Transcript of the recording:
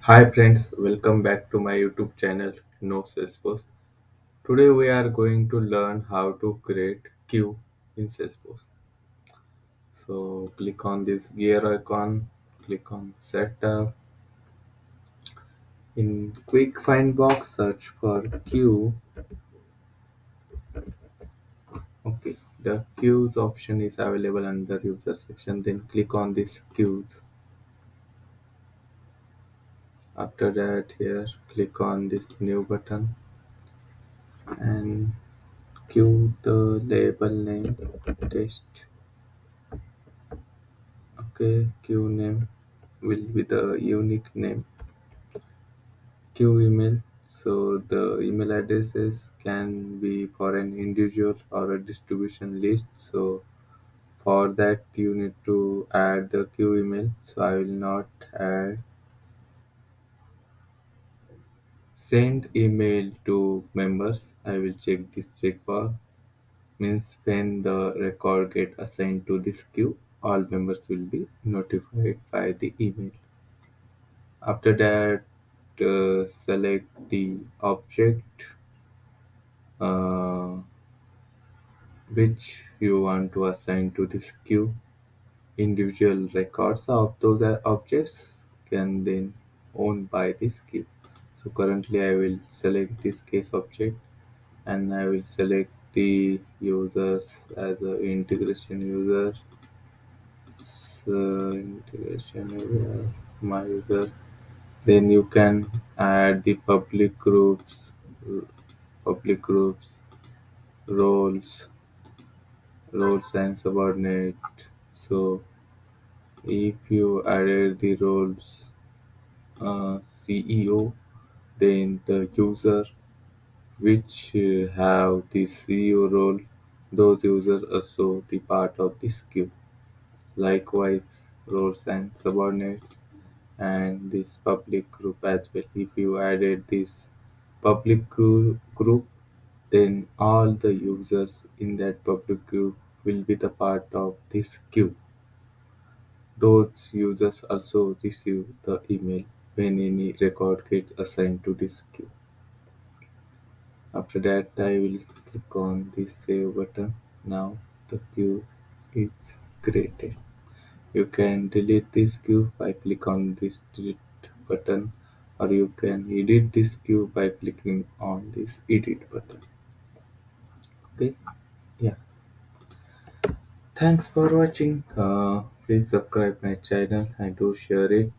Hi friends, welcome back to my YouTube channel No Salesforce. Today we are going to learn how to create queue in Salesforce. So click on this gear icon, click on setup. In quick find box search for queue. Okay, the queues option is available under user section. Then click on this queues. After that here click on this new button and queue the label name test. Okay, queue name will be the unique name. Queue email. So the email addresses can be for an individual or a distribution list. So for that you need to add the queue email. So I will not add send email to members. I will check this checkbox. Means when the record get assigned to this queue, all members will be notified by the email. After that, select the object uh, which you want to assign to this queue. Individual records of those objects can then owned by this queue. So currently I will select this case object and I will select the users as a integration user. So integration user, my user. Then you can add the public groups, roles, roles and subordinate. So if you added the roles CEO, then the user which have the CEO role, those users also the part of this queue. Likewise, roles and subordinates and this public group as well. If you added this public group, then all the users in that public group will be the part of this queue. Those users also receive the email when any record gets assigned to this queue. After that, I will click on this save button. Now the queue is created. You can delete this queue by click on this delete button, or you can edit this queue by clicking on this edit button. Okay, yeah. Thanks for watching. Please subscribe my channel and do share it.